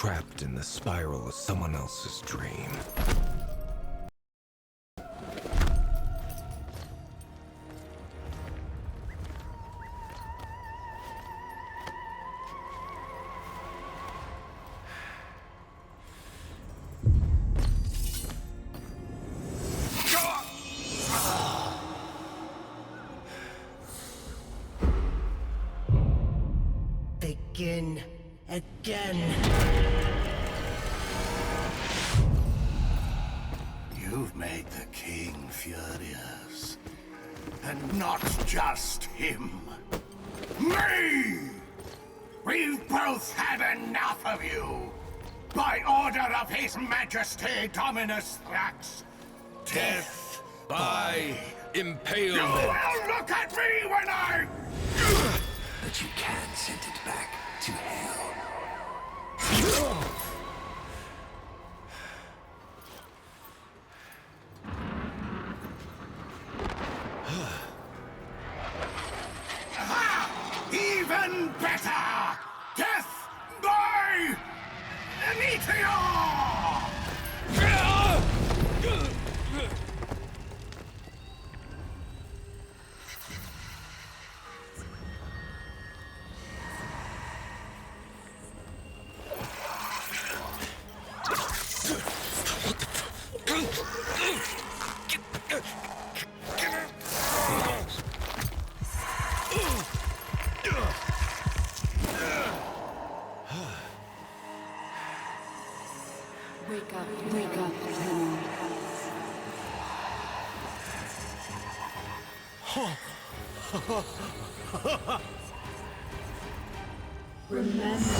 trapped in the spiral of someone else's dream. Begin again. You've made the king furious. And not just him. Me! We've both had enough of you! By order of His Majesty Dominus Thrax, death by Impalement! You will look at me when I... But you can send it back to hell. Even better! Death by meteor! Wake up, Henry. Remember.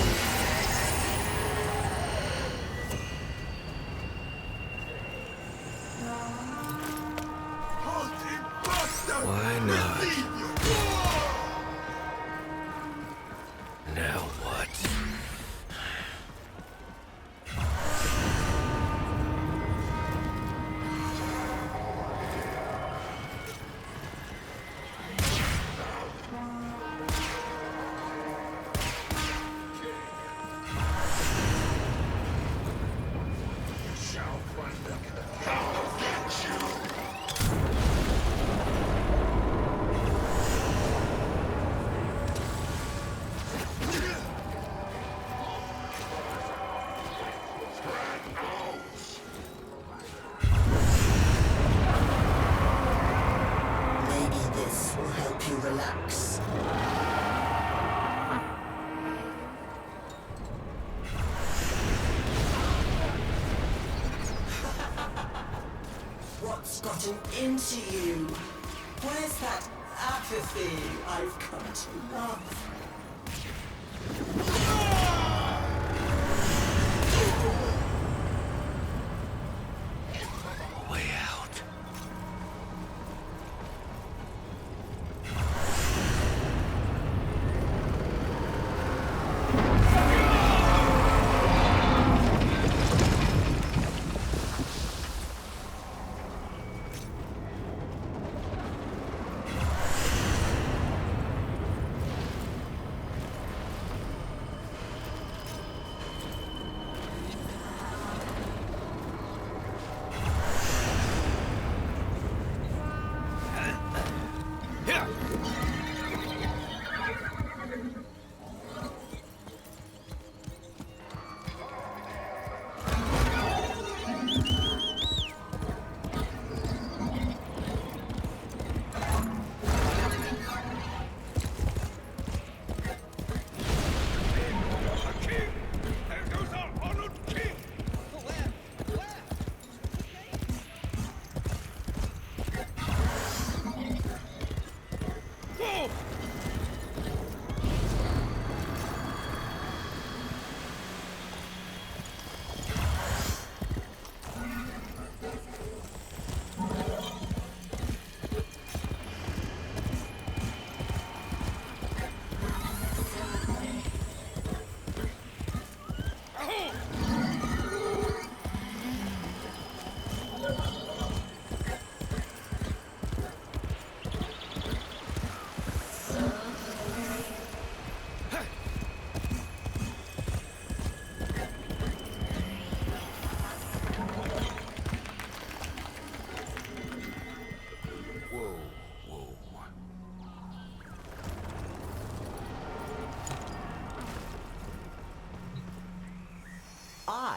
Why not? Now what? Relax. What's gotten into you? Where's that apathy I've come to love? Way out.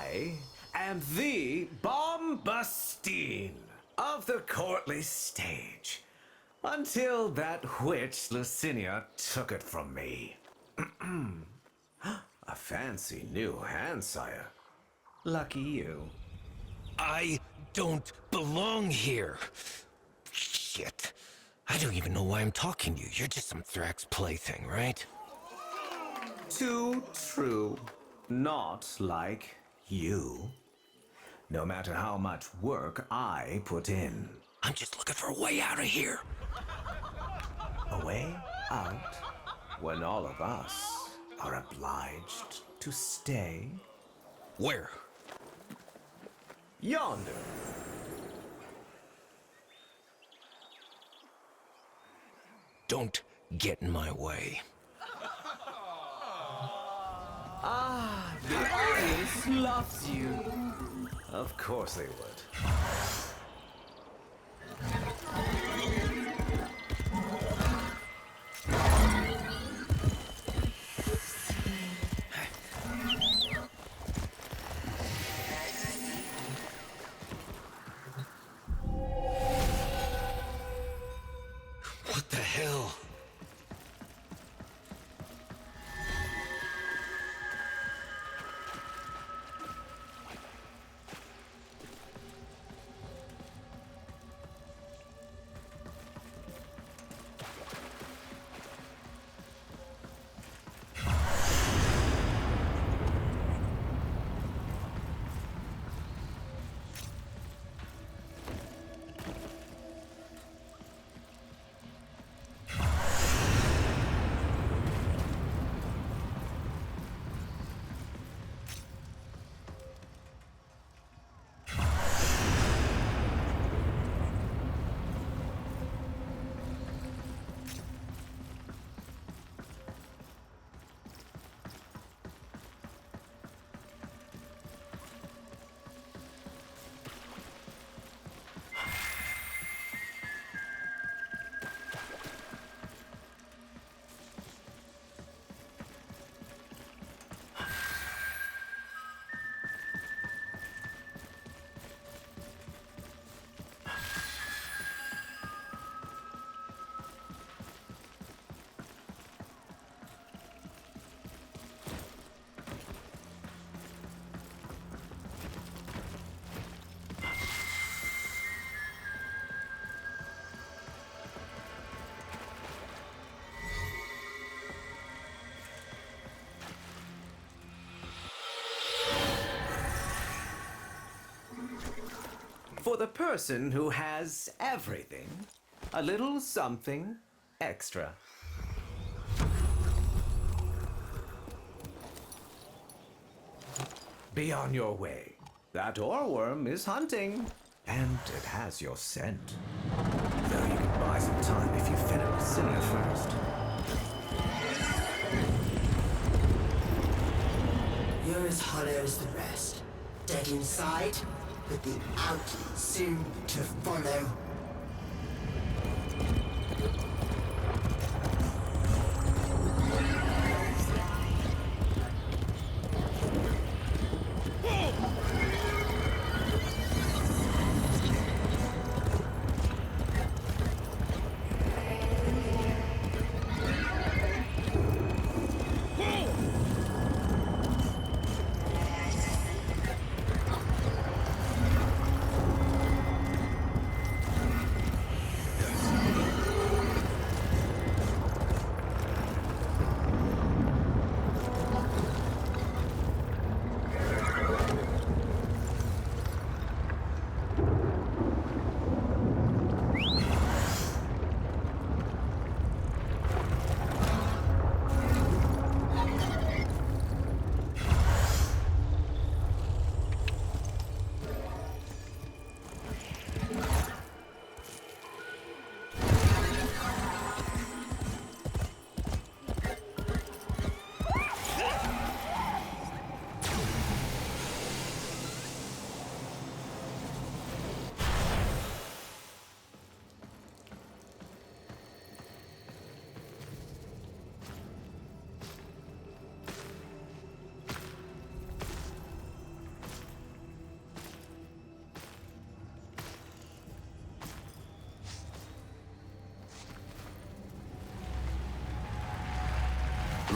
I am the Bombastine of the courtly stage. Until that witch Lucinia took it from me. A fancy new hand, sire. Lucky you. I don't belong here. Shit. I don't even know why I'm talking to you. You're just some Thrax plaything, right? Too true. Not like you. No matter how much work I put in. I'm just looking for a way out of here. A way out when all of us are obliged to stay Where? yonder. Don't get in my way. The audience loves you. Of course they would. What the hell? For the person who has everything, a little something extra. Be on your way. That oreworm is hunting, and it has your scent. Though you can buy some time if you fed it with Cinia first. You're as hollow as the rest. Dead inside, with the outlet soon to follow.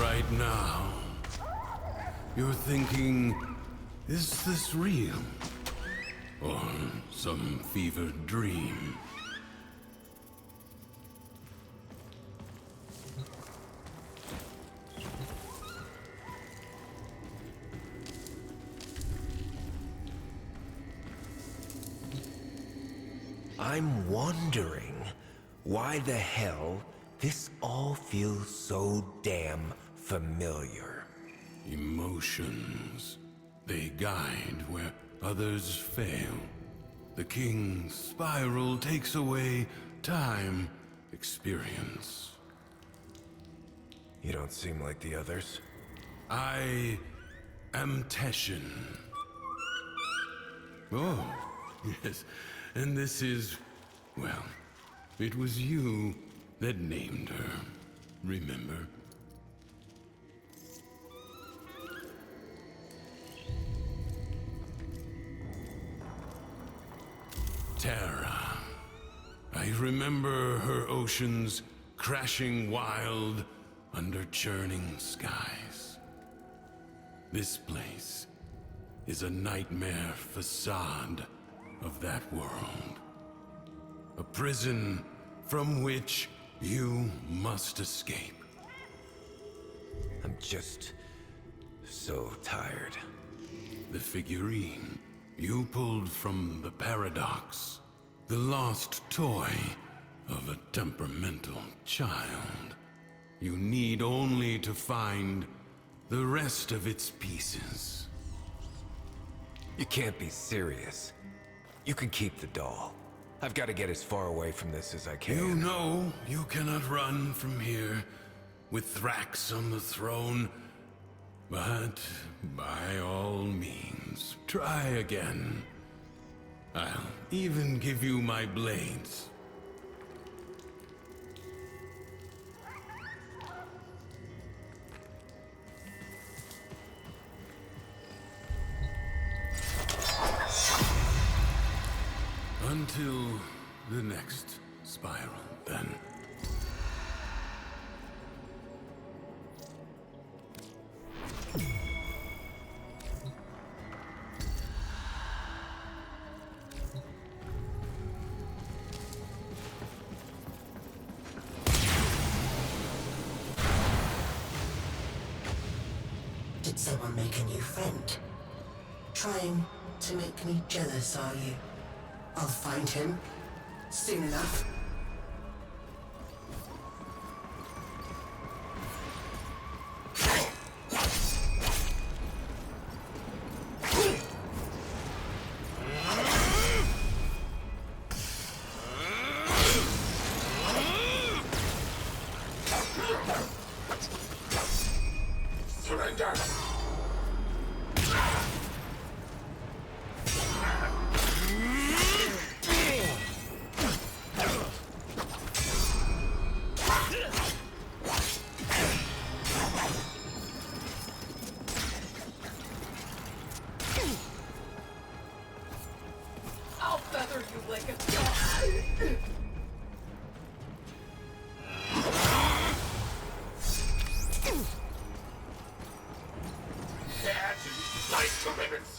Right now, you're thinking, is this real? Or some fevered dream? I'm wondering why the hell this all feels so damn familiar. Emotions. They guide where others fail. The king's spiral takes away time, experience. You don't seem like the others. I am Teshin. Oh, yes. And this is, well, it was you that named her. Remember? Terra. I remember her oceans crashing wild under churning skies. This place is a nightmare facade of that world. A prison from which you must escape. I'm just so tired. The figurine you pulled from the paradox. The lost toy of a temperamental child. You need only to find the rest of its pieces. You can't be serious. You can keep the doll. I've got to get as far away from this as I can. You know you cannot run from here with Thrax on the throne. But by all means, try again. I'll even give you my blades. Until the next spiral, then. Did someone make a new friend? Trying to make me jealous, are you? I'll find him soon enough. Surrender! I'll feather you like a dog. Catch nice commitments!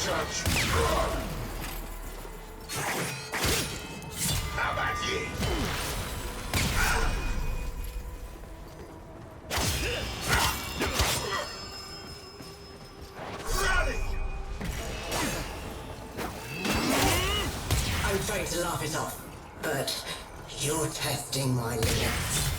Judge. How about you? Ready! I'm trying to laugh it off, but you're testing my limits.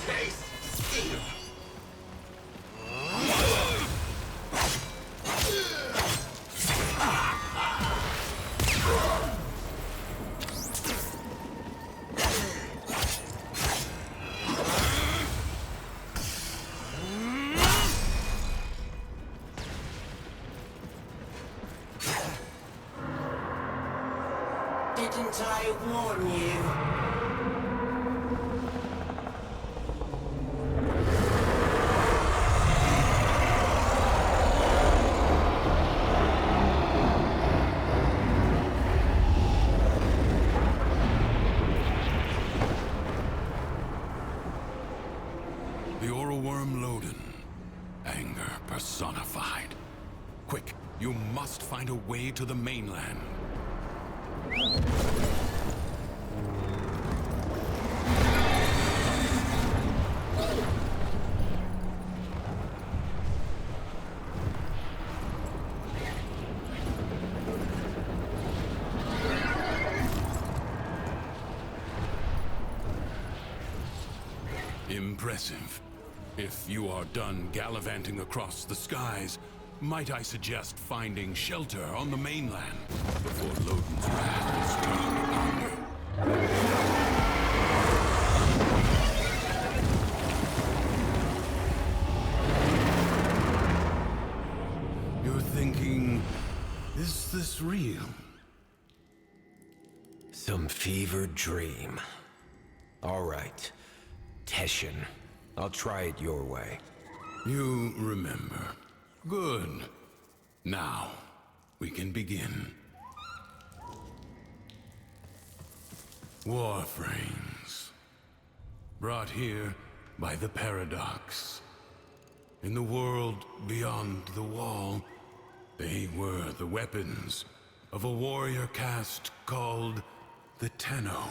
Taste steel! Didn't I warn you? The oral worm Loden. Anger personified. Quick, you must find a way to the mainland. Impressive. If you are done gallivanting across the skies, might I suggest finding shelter on the mainland before Loden's wrath is turned upon you? You're thinking, is this real? Some fevered dream. All right. Teshin, I'll try it your way. You remember. Good. Now, we can begin. Warframes. Brought here by the paradox. In the world beyond the wall, they were the weapons of a warrior caste called the Tenno.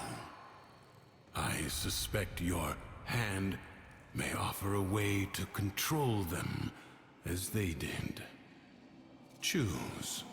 I suspect your hand may offer a way to control them as they did. Choose.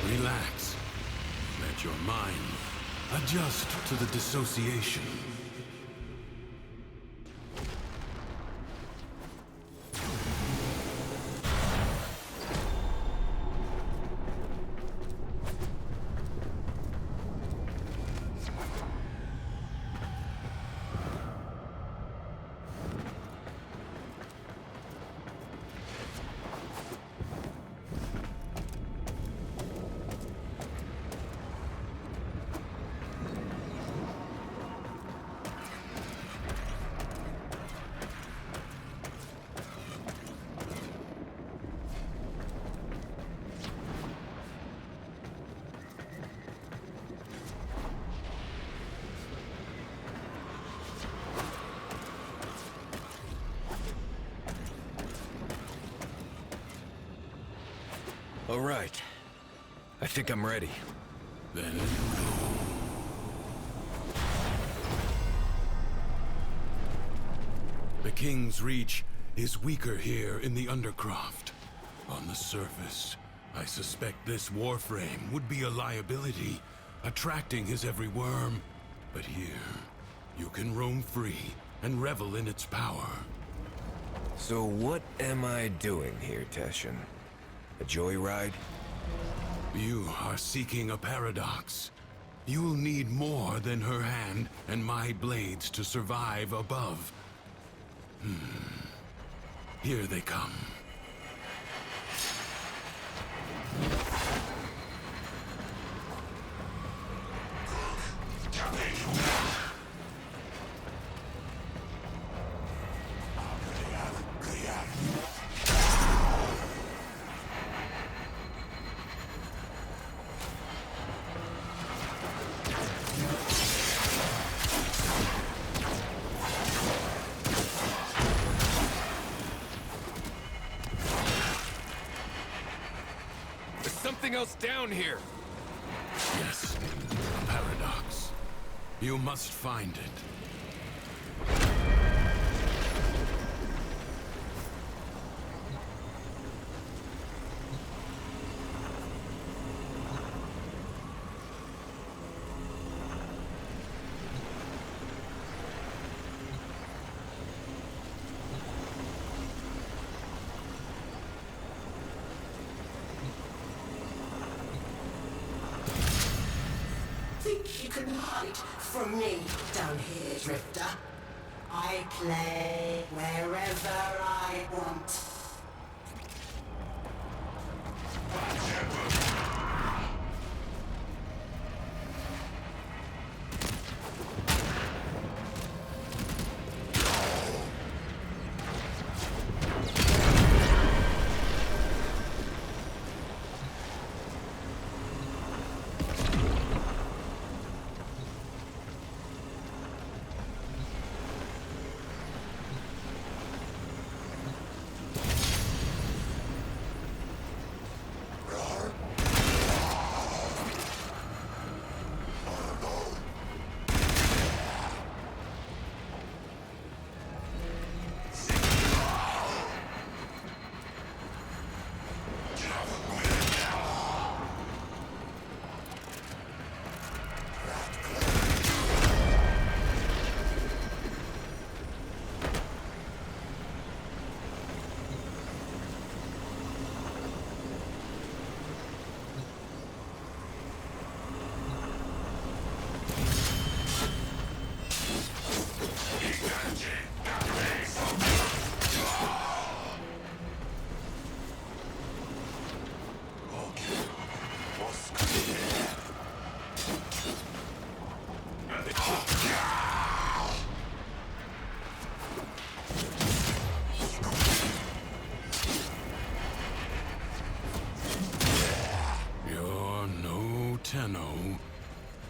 Relax. Let your mind adjust to the dissociation. All right. I think I'm ready. Then the King's Reach is weaker here in the Undercroft. On the surface, I suspect this warframe would be a liability, attracting his every worm. But here, you can roam free and revel in its power. So what am I doing here, Teshin? A joyride? You are seeking a paradox. You'll need more than her hand and my blades to survive above. Here they come. There's something else down here! Yes, a paradox. You must find it. think you can hide from me down here, Drifter? I play wherever I want.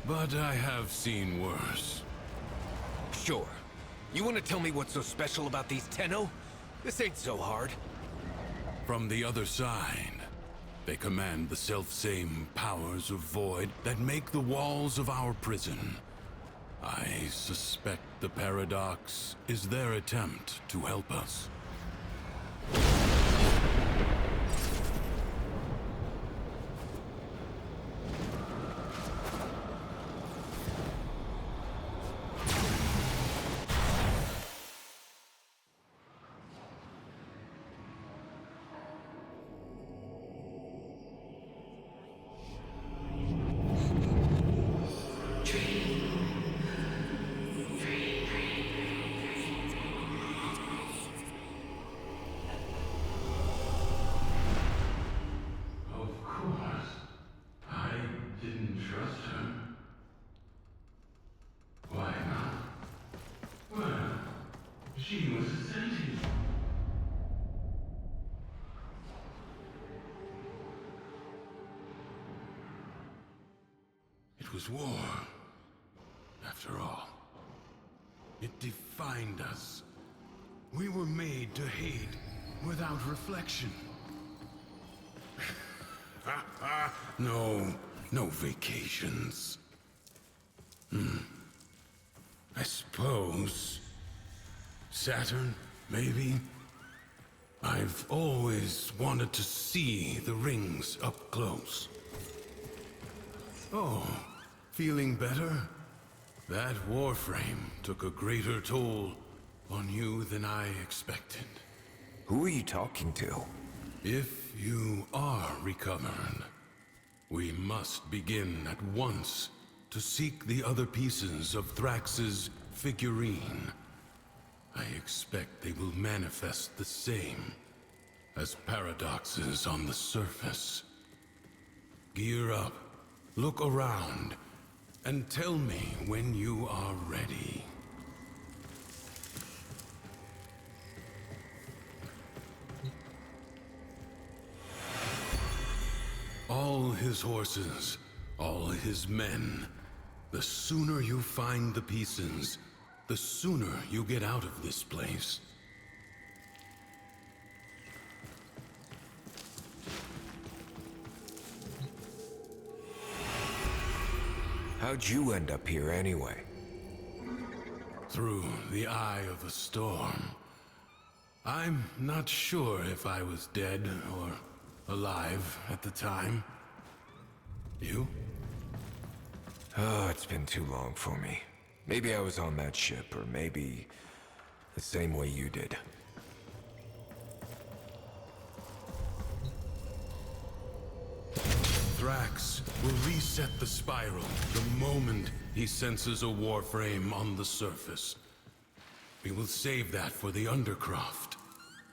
But I have seen worse. Sure. You want to tell me what's so special about these Tenno? This ain't so hard. From the other side, they command the self-same powers of void that make the walls of our prison. I suspect the paradox is their attempt to help us. She was a sentient. It was war, after all. It defined us. We were made to hate without reflection. No vacations. I suppose Saturn, maybe? I've always wanted to see the rings up close. Oh, feeling better? That warframe took a greater toll on you than I expected. Who are you talking to? If you are recovered, we must begin at once to seek the other pieces of Thrax's figurine. I expect they will manifest the same as paradoxes on the surface. Gear up, look around, and tell me when you are ready. All his horses, all his men. The sooner you find the pieces, the sooner you get out of this place. How'd you end up here anyway? Through the eye of a storm. I'm not sure if I was dead or alive at the time. You? Oh, it's been too long for me. Maybe I was on that ship, or maybe the same way you did. Thrax will reset the spiral the moment he senses a warframe on the surface. We will save that for the Undercroft.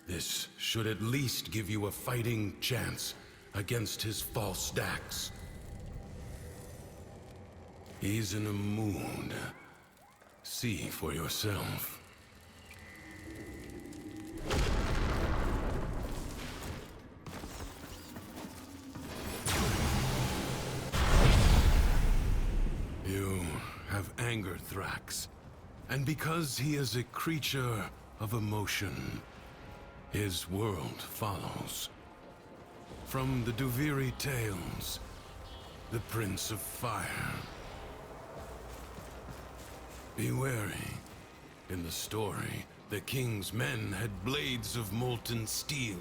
This should at least give you a fighting chance against his false stacks. He's in a mood. See for yourself. You have anger, Thrax. And because he is a creature of emotion, his world follows. From the Duviri tales, the Prince of Fire. Be wary. In the story, the king's men had blades of molten steel.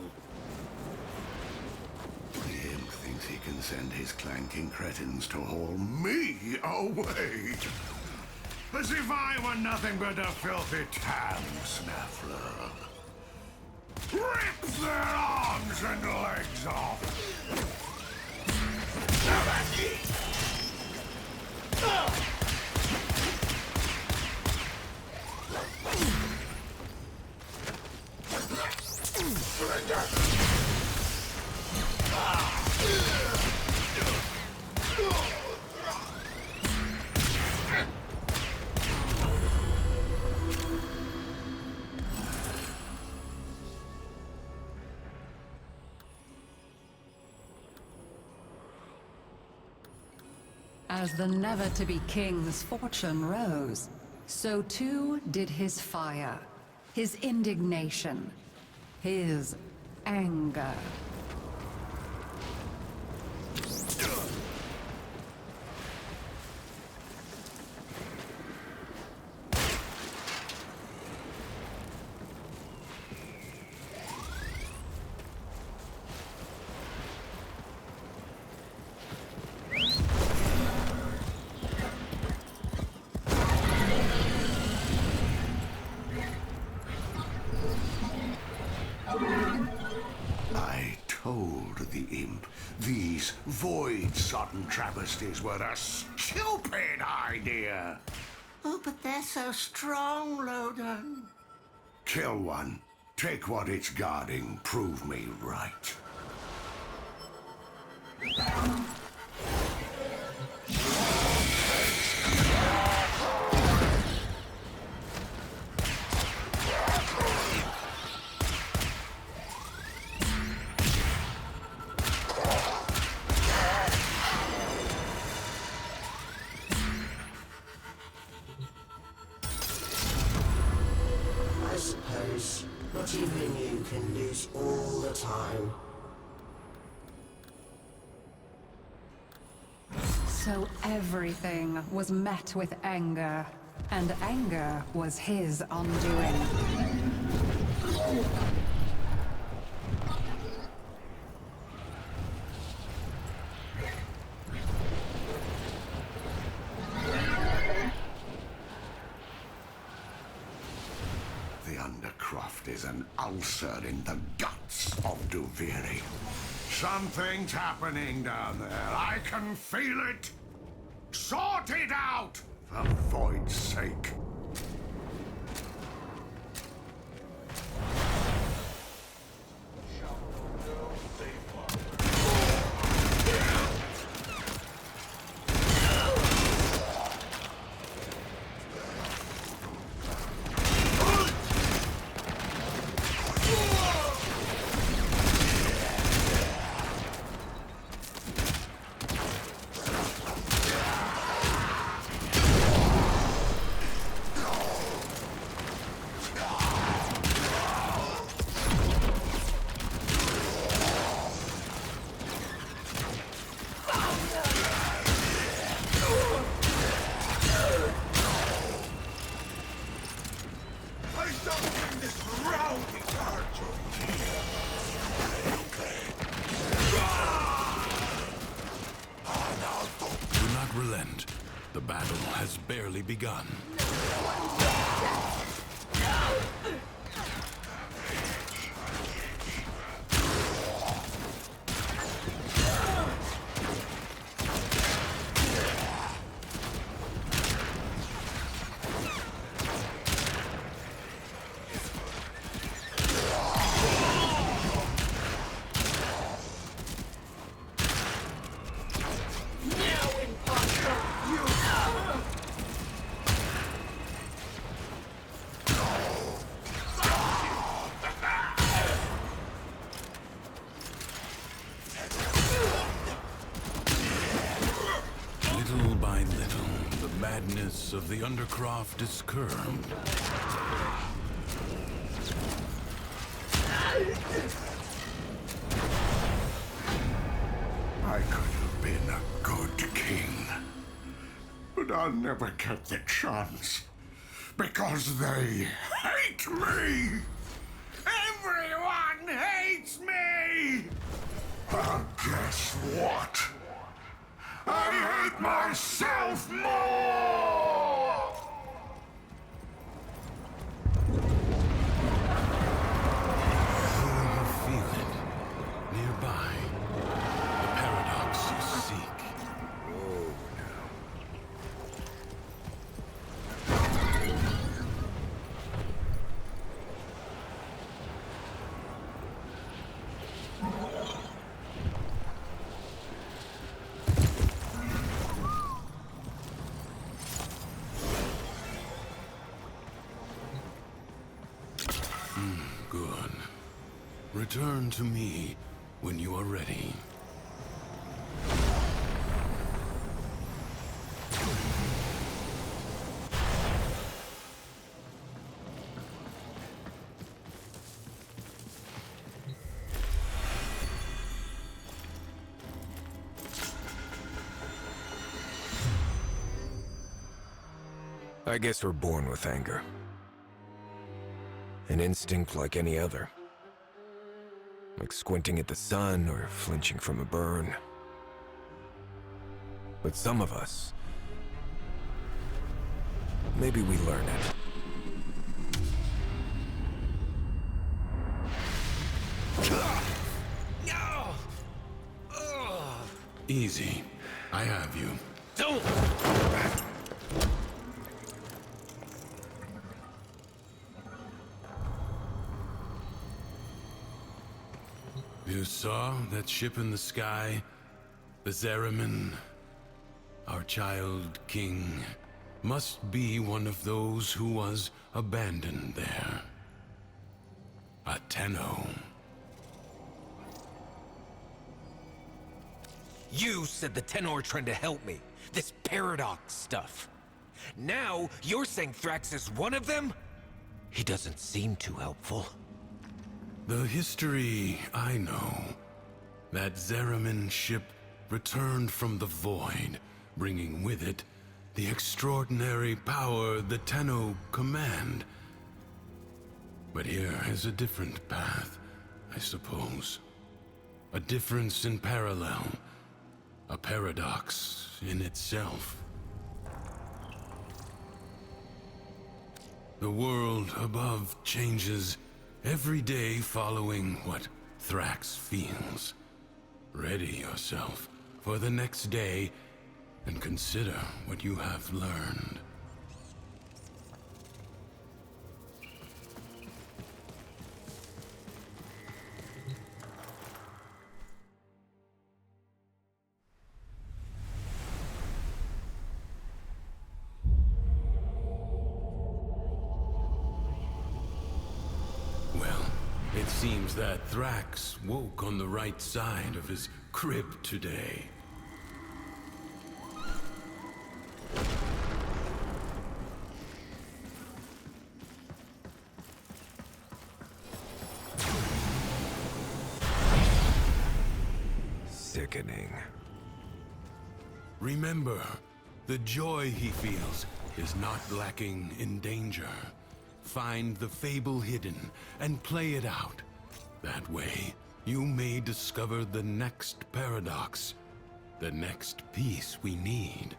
The imp thinks he can send his clanking cretins to haul me away. As if I were nothing but a filthy tam snaffler. Rip their arms and legs off! Surrender! As the never-to-be king's fortune rose, so too did his fire, his indignation, his anger. I told the imp these void-sodden travesties were a stupid idea. Oh, but they're so strong, Loden. Kill one. Take what it's guarding. Prove me right. I suppose not even you can lose all the time. So everything was met with anger, and anger was his undoing. The Undercroft is an ulcer in the guts of Duviri. Something's happening down there. I can feel it. Sort it out, for Void's sake. Do not relent. The battle has barely begun. madness of the Undercroft is curbed. I could have been a good king, but I'll never get the chance because they hate me. Everyone hates me. And guess what? I hate myself more. You feel it nearby. The paradox you seek. Good. Return to me when you are ready. I guess we're born with anger. An instinct like any other. Like squinting at the sun or flinching from a burn. But some of us... maybe we learn it. No! Easy. I have you. Don't! You saw that ship in the sky? The Zariman? Our child king must be one of those who was abandoned there. A Tenno. You said the Tenor trying to help me. This paradox stuff. Now, you're saying Thrax is one of them? He doesn't seem too helpful. The history I know. That Zariman ship returned from the void, bringing with it the extraordinary power the Tenno command. But here is a different path, I suppose. A difference in parallel. A paradox in itself. The world above changes every day following what Thrax feels. Ready yourself for the next day and consider what you have learned. It seems that Thrax woke on the right side of his crib today. Sickening. Remember, the joy he feels is not lacking in danger. Find the fable hidden and play it out. That way, you may discover the next paradox, the next piece we need.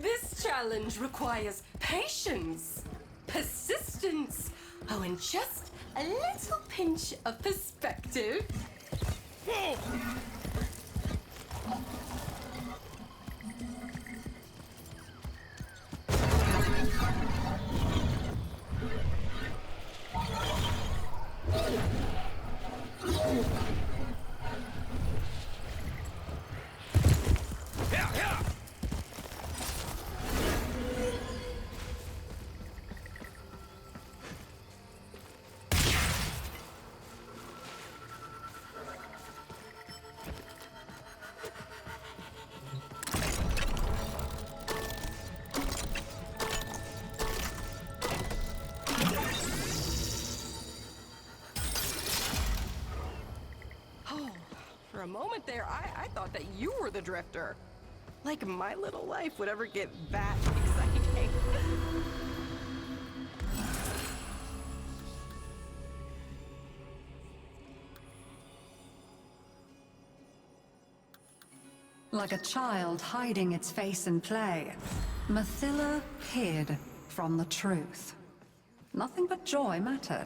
This challenge requires patience, persistence, oh, and just a little pinch of perspective. Oh, for a moment there, I thought that you were the drifter. Like my little life would ever get that exciting. Like a child hiding its face in play, Mathila hid from the truth. Nothing but joy mattered.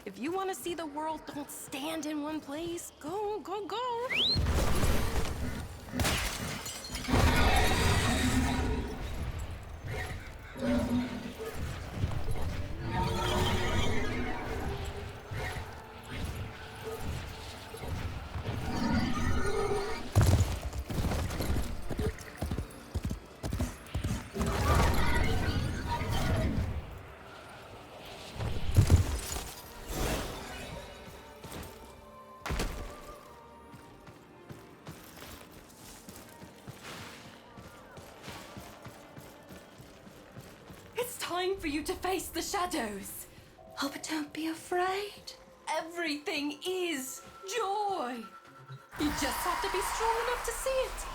If you want to see the world don't stand in one place, go, go, go. It's time for you to face the shadows. Oh, but don't be afraid. Everything is joy. You just have to be strong enough to see it.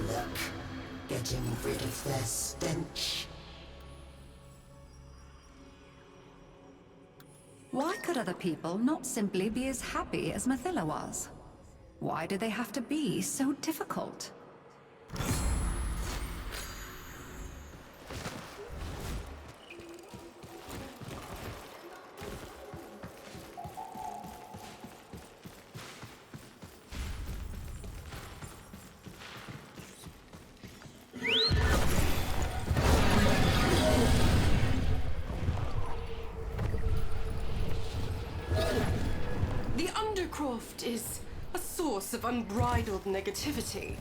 Luck getting rid of their stench. Why could other people not simply be as happy as Mathila was? Why do they have to be so difficult? The Undercroft is a source of unbridled negativity.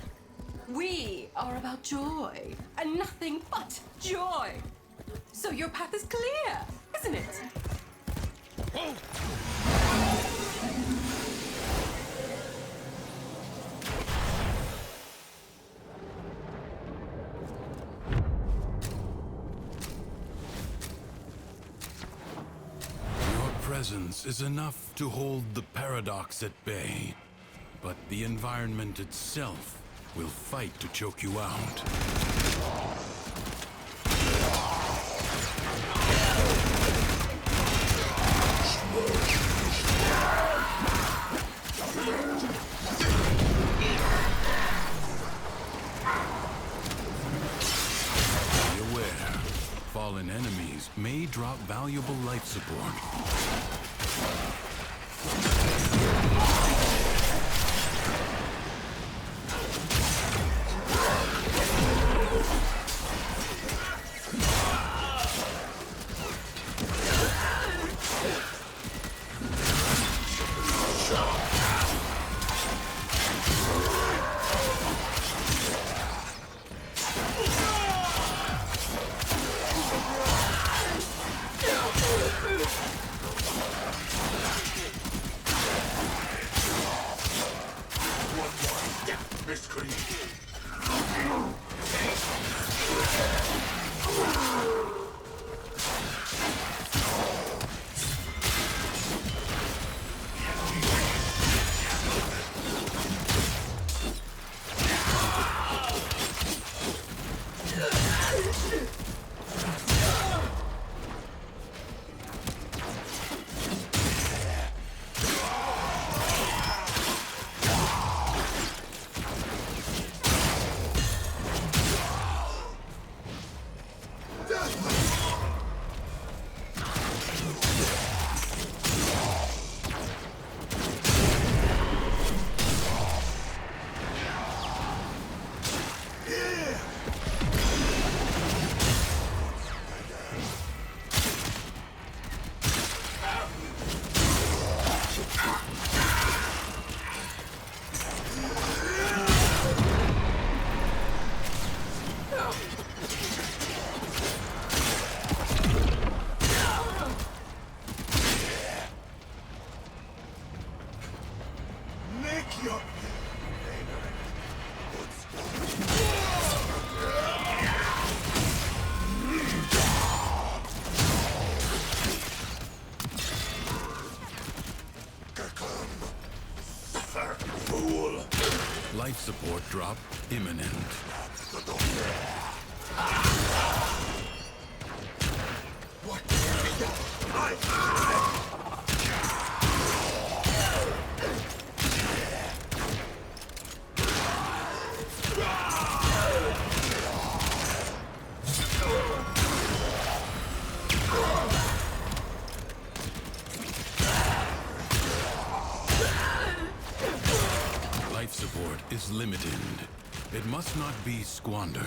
We are about joy, and nothing but joy. So your path is clear, isn't it? Your presence is enough to hold the paradox at bay, but the environment itself will fight to choke you out. Be aware, fallen enemies may drop valuable life support. Life support drop imminent. Life support is limited. It must not be squandered.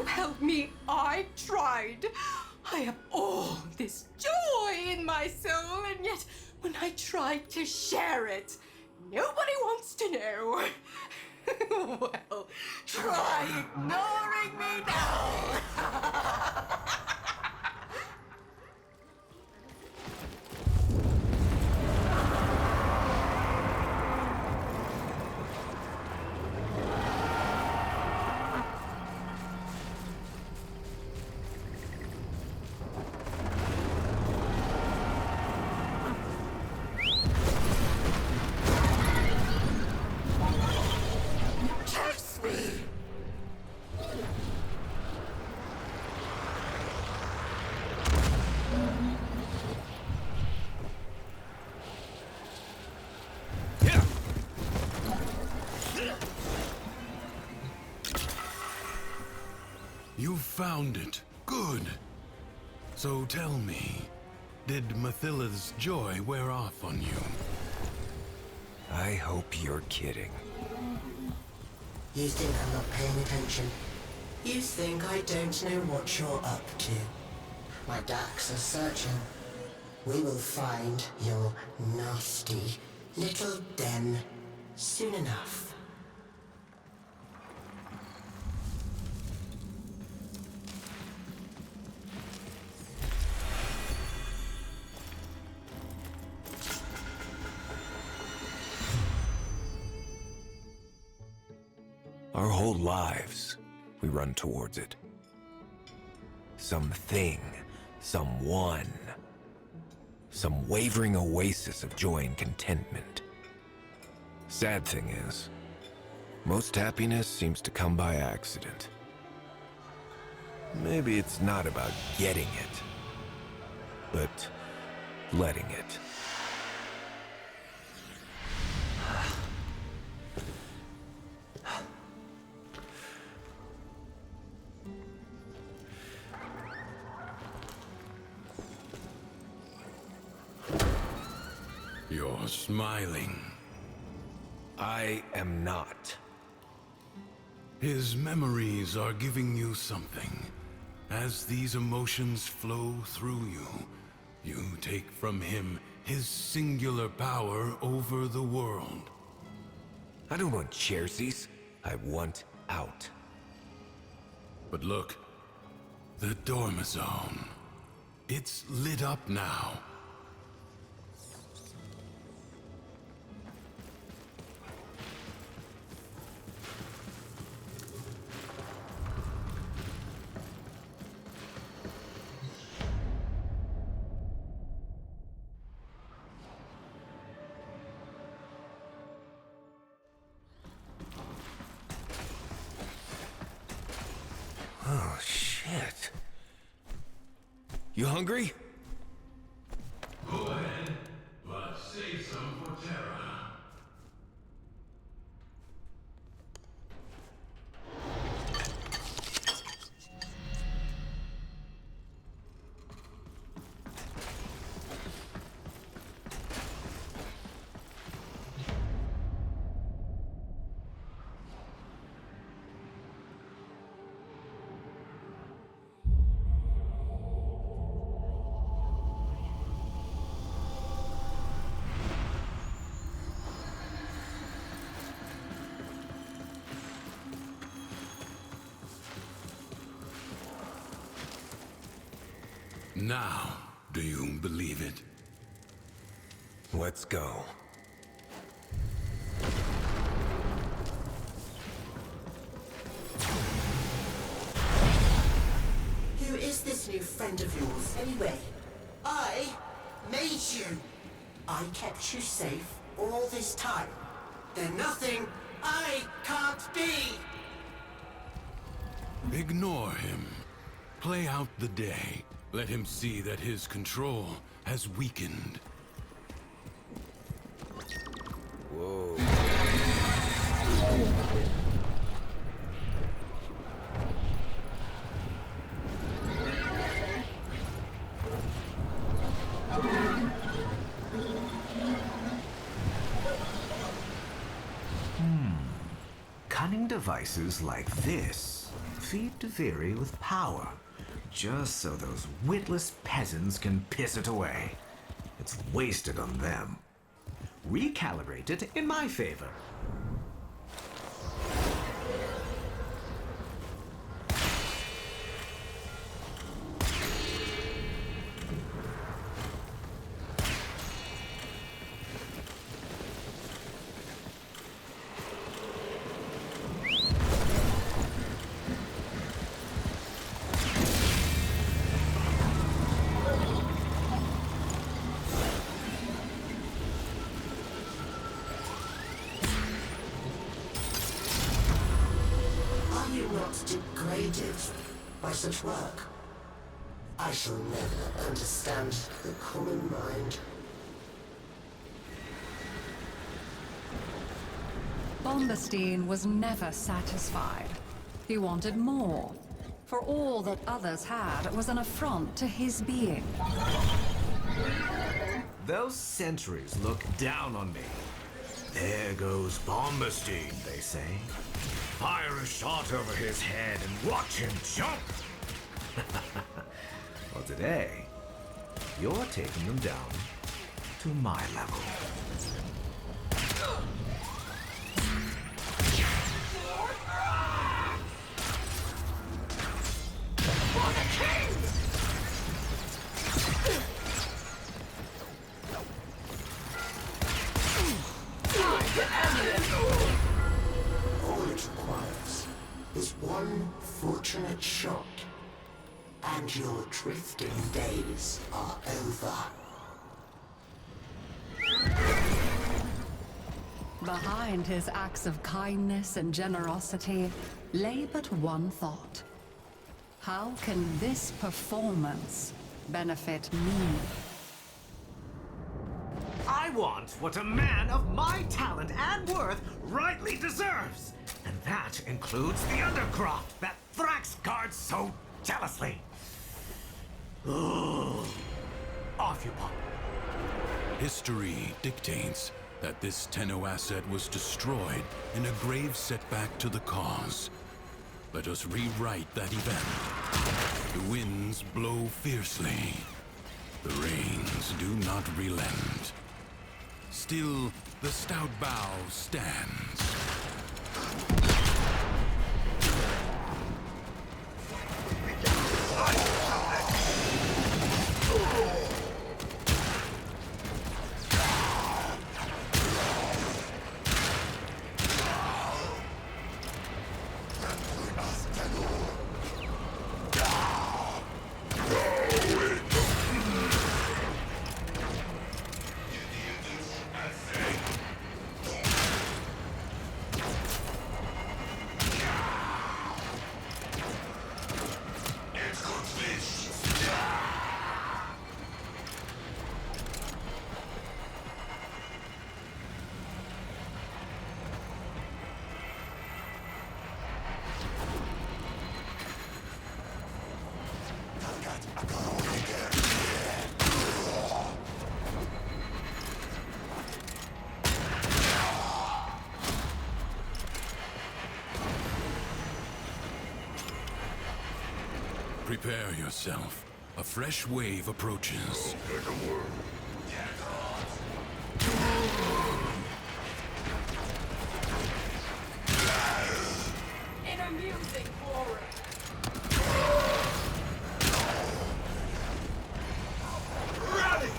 Help me, I tried. I have all this joy in my soul, and yet when I tried to share it, nobody wants to know. Well, try ignoring me now. You found it. Good. So tell me, did Mathilla's joy wear off on you? I hope you're kidding. You think I'm not paying attention? You think I don't know what you're up to? My ducks are searching. We will find your nasty little den soon enough. Our whole lives, we run towards it. Something, someone, some wavering oasis of joy and contentment. Sad thing is, most happiness seems to come by accident. Maybe it's not about getting it, but letting it. You're smiling. I am not. His memories are giving you something. As these emotions flow through you, you take from him his singular power over the world. I don't want chairsies. I want out. But look, the Dormizone. It's lit up now. Oh, shit. You hungry? Go ahead, but save some for Terra. Now, do you believe it? Let's go. Who is this new friend of yours, anyway? I made you. I kept you safe all this time. They're nothing I can't be. Ignore him. Play out the day. Let him see that his control has weakened. Whoa. Cunning devices like this feed duviri with power, just so those witless peasants can piss it away. It's wasted on them. Recalibrate it in my favor. Are you not degraded by such work? I shall never understand the common mind. Bombastine was never satisfied. He wanted more. For all that others had was an affront to his being. Those sentries look down on me. There goes Bombastine, they say. Fire a shot over his head and watch him jump. Well, today, you're taking them down to my level. All it requires is one fortunate shot, and your drifting days are over. Behind his acts of kindness and generosity lay but one thought. How can this performance benefit me? I want what a man of my talent and worth rightly deserves. And that includes the Undercroft that Thrax guards so jealously. Ugh. Off you pop. History dictates that this Tenno asset was destroyed in a grave setback to the cause. Let us rewrite that event. The winds blow fiercely. The rains do not relent. Still, the stout bow stands. Prepare yourself. A fresh wave approaches. In amusing glory. Rally!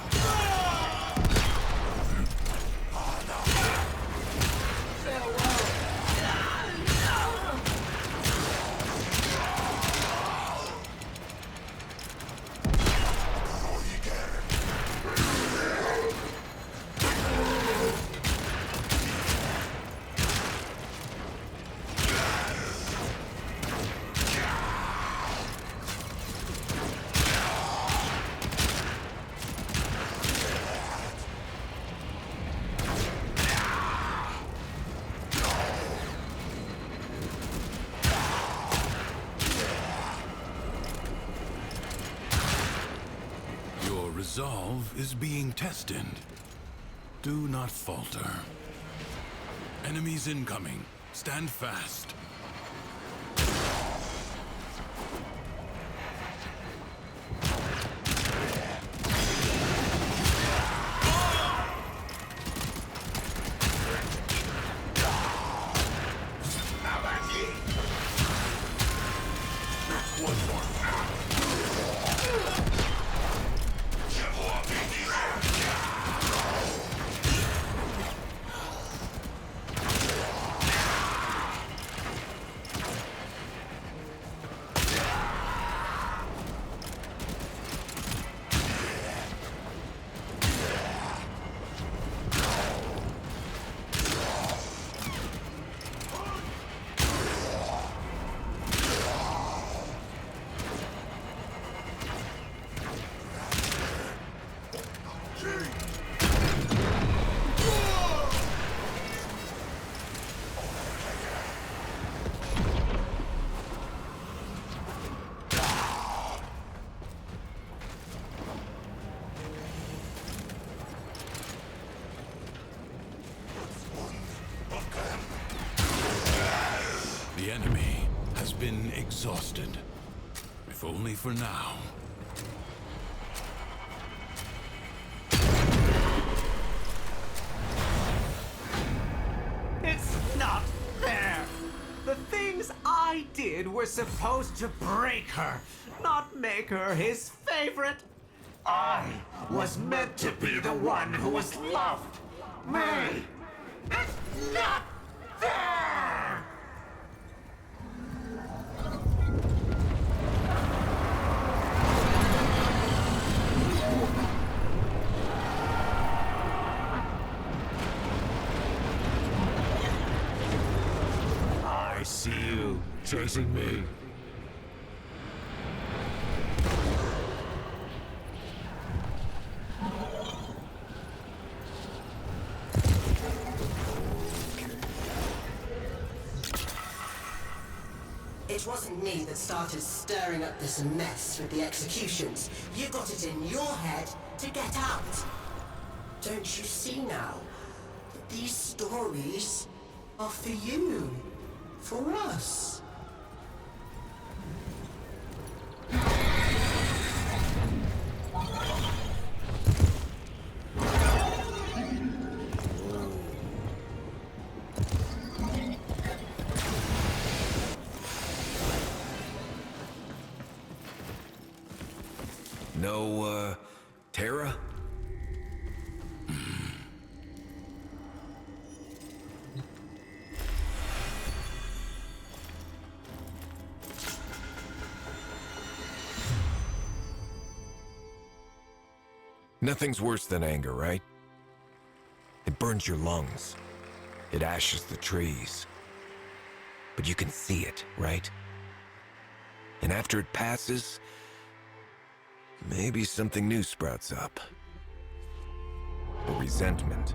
Your resolve is being tested. Do not falter. Enemies incoming. Stand fast. The enemy has been exhausted, if only for now. It's not fair! The things I did were supposed to break her, not make her his favorite. I was meant to be the one who was loved. Me! It's not fair! I see you chasing me. It wasn't me that started stirring up this mess with the executions. You got it in your head to get out. To Don't you see now that these stories are for you, for us? No, Terra? Nothing's worse than anger, right? It burns your lungs. It ashes the trees. But you can see it, right? And after it passes, maybe something new sprouts up. But resentment.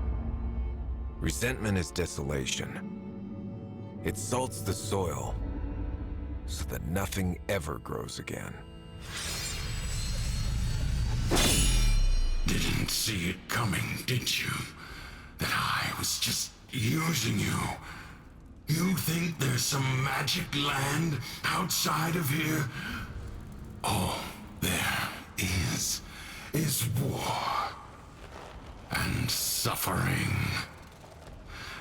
Resentment is desolation. It salts the soil so that nothing ever grows again. Didn't see it coming, did you? That I was just using you. You think there's some magic land outside of here? All there is war and suffering.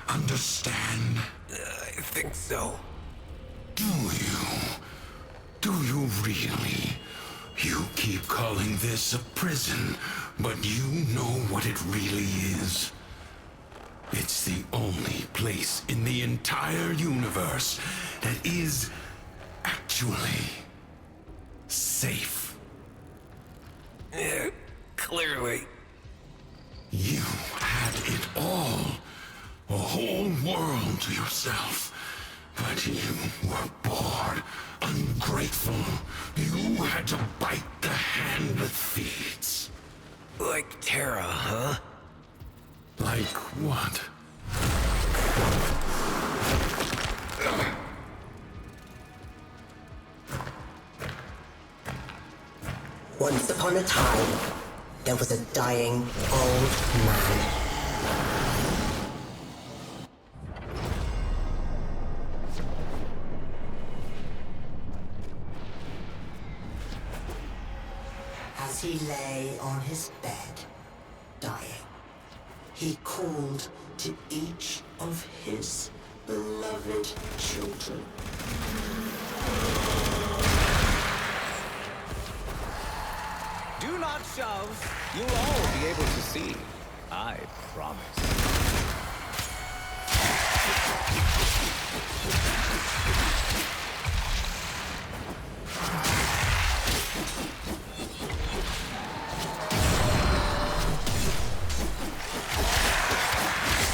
Understand? I think so. Do you? Do you really? You keep calling this a prison, but you know what it really is. It's the only place in the entire universe that is actually safe. Yeah, clearly. You had it all. A whole world to yourself. But you were bored, ungrateful. You had to bite the hand that feeds. Like Terra, huh? Like what? Once upon a time, there was a dying old man. As he lay on his bed, dying, he called to each of his beloved children. Do not shove. You'll all be able to see. I promise.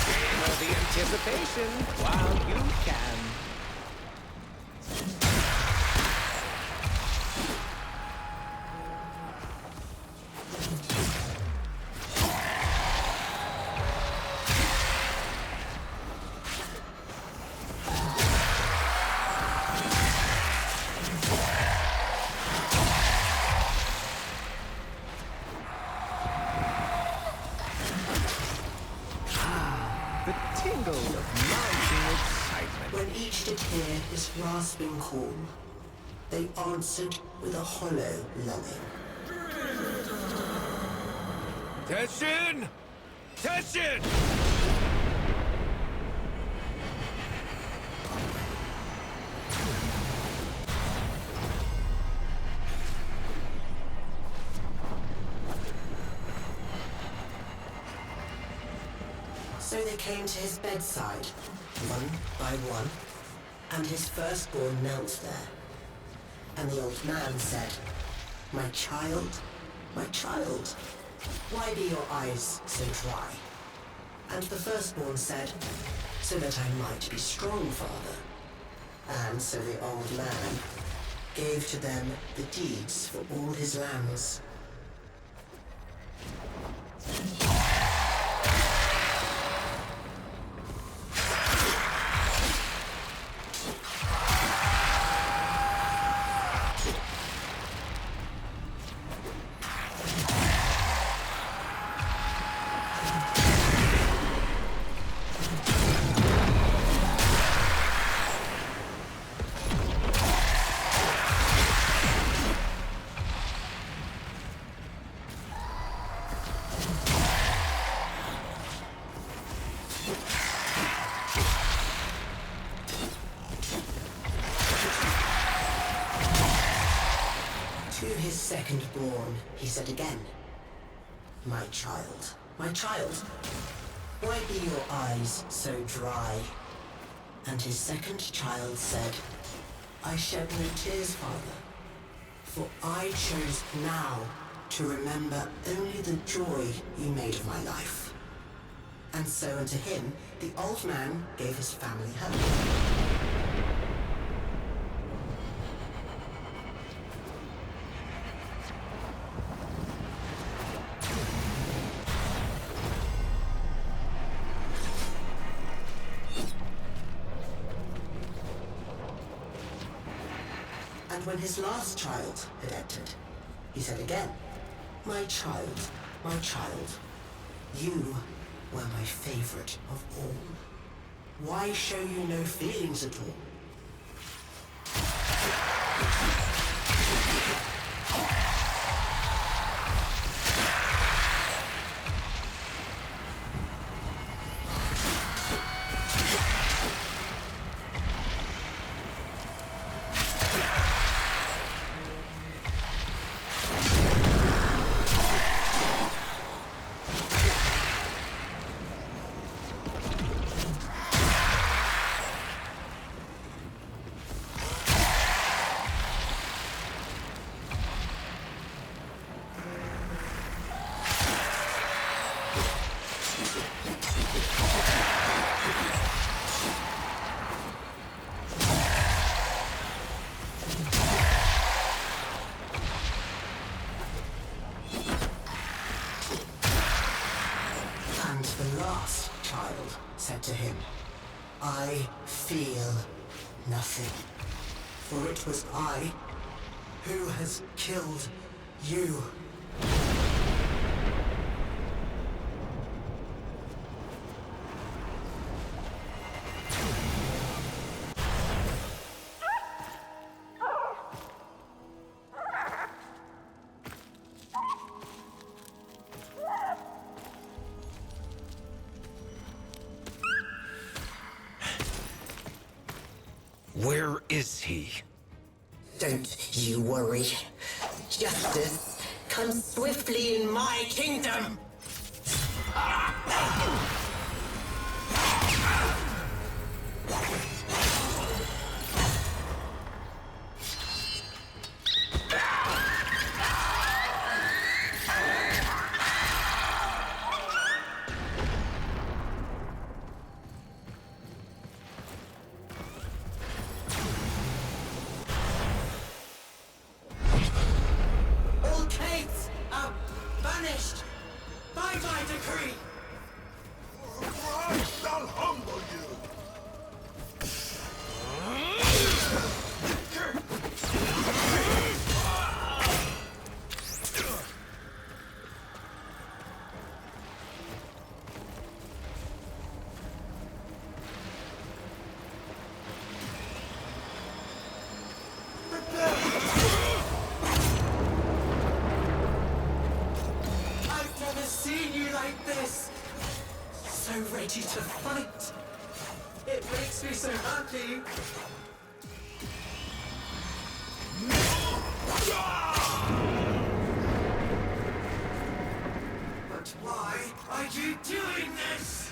Feel the anticipation while you can. The tingle of mounting excitement. When each did hear his rasping call, they answered with a hollow longing. Teshin! Teshin! So they came to his bedside, one by one, and his firstborn knelt there. And the old man said, my child, why be your eyes so dry? And the firstborn said, so that I might be strong, father. And so the old man gave to them the deeds for all his lands. second born, he said again, my child, why be your eyes so dry? And his second child said, I shed no tears, Father, for I chose now to remember only the joy you made of my life. And so unto him, the old man gave his family home. And when his last child had entered, he said again, my child, you were my favorite of all. Why show you no feelings at all? Said to him, I feel nothing, for it was I who has killed you. Where is he? Don't you worry. Justice comes swiftly in my kingdom. By my decree! I shall humble you! Seen you like this, so ready to fight. It makes me so happy. But why are you doing this?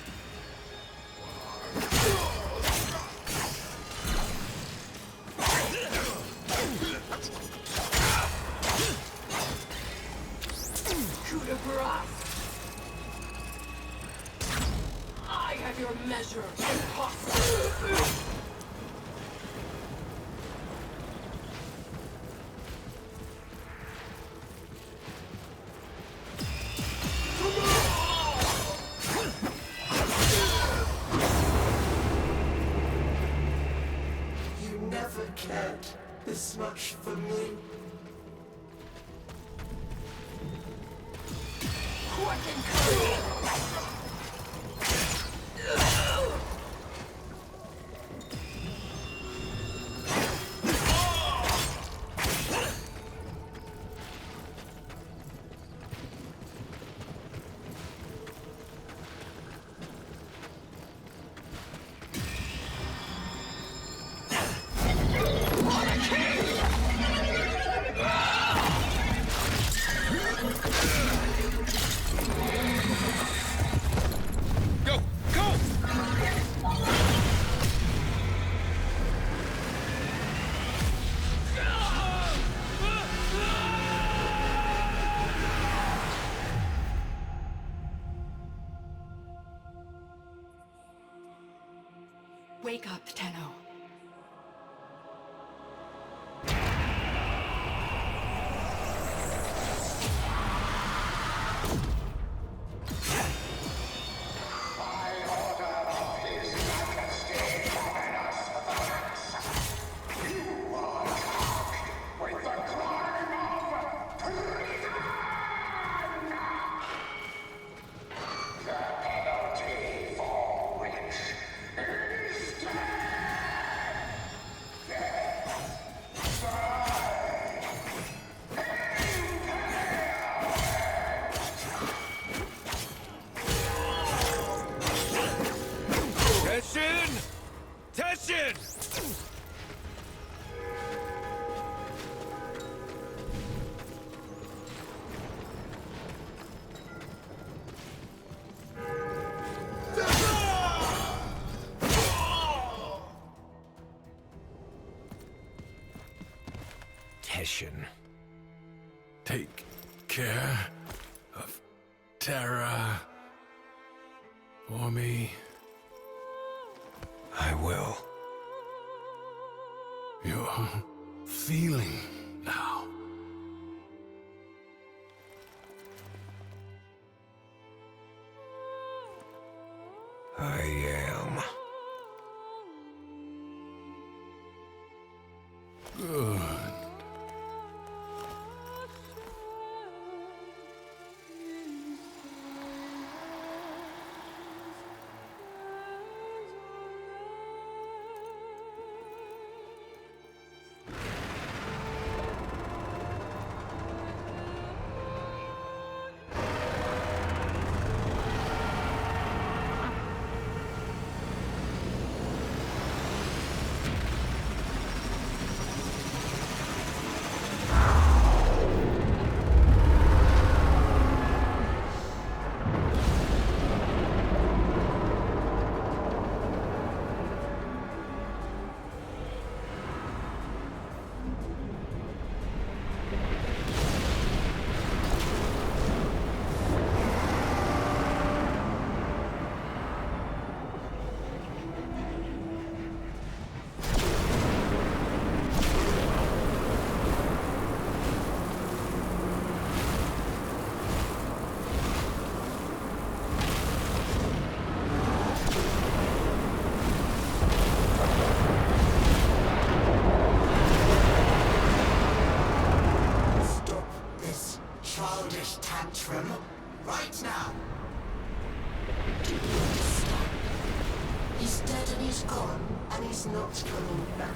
Coup de grace! I have your measure, impossible! You never cared this much for me. Quick and clean! Wake up, Tenno. Teshin! Teshin! Teshin. Take care of Terra for me. I will. You're feeling now. I am. Good. childish tantrum right now. Do you understand? He's dead and he's gone, and he's not coming back.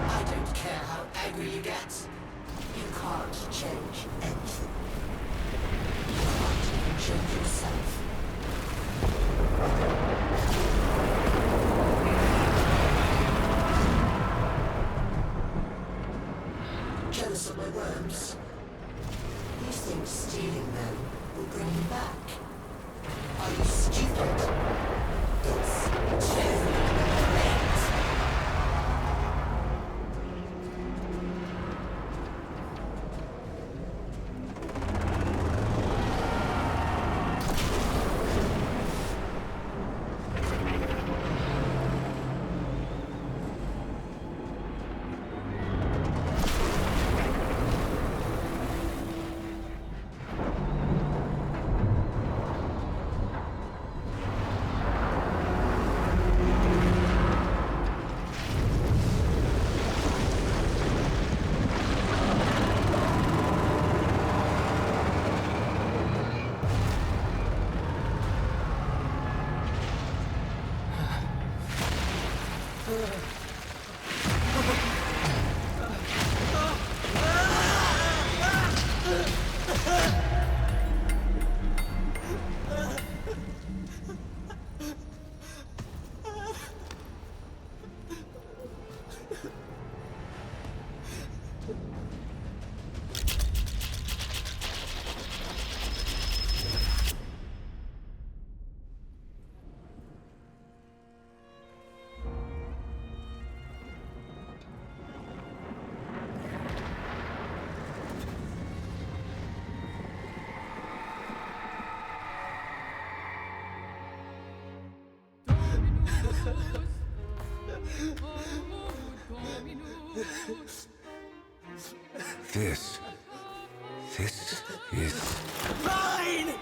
I don't care how angry you get. You can't change anything. You can't even change yourself. Jealous of my worms? You think stealing them will bring you back? Are you stupid? It's too late. This is... Mine!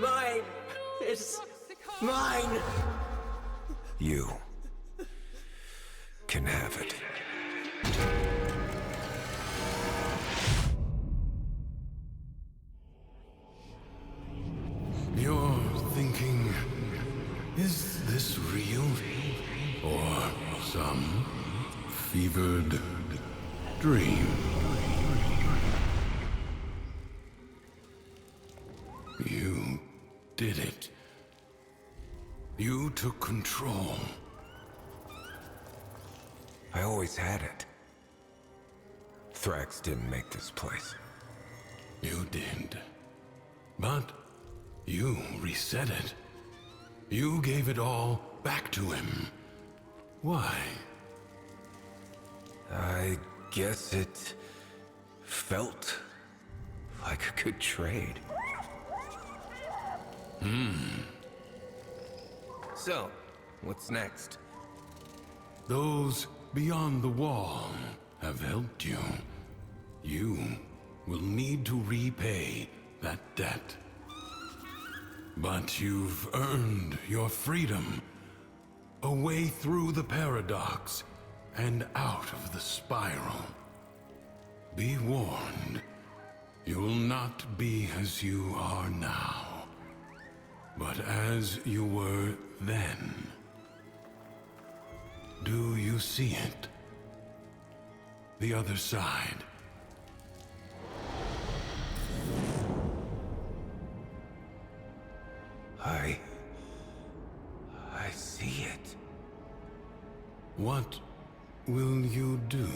Mine! It's mine! You can have it. You're thinking, is this real? Or some fevered dream? You did it. You took control. I always had it. Thrax didn't make this place. You did. But you reset it. You gave it all back to him. Why? I guess it felt like a good trade. So, what's next? Those beyond the wall have helped you. You will need to repay that debt. But you've earned your freedom. A way through the paradox and out of the spiral. Be warned, you'll not be as you are now, but as you were then. Do you see it? The other side. I see it. What will you do?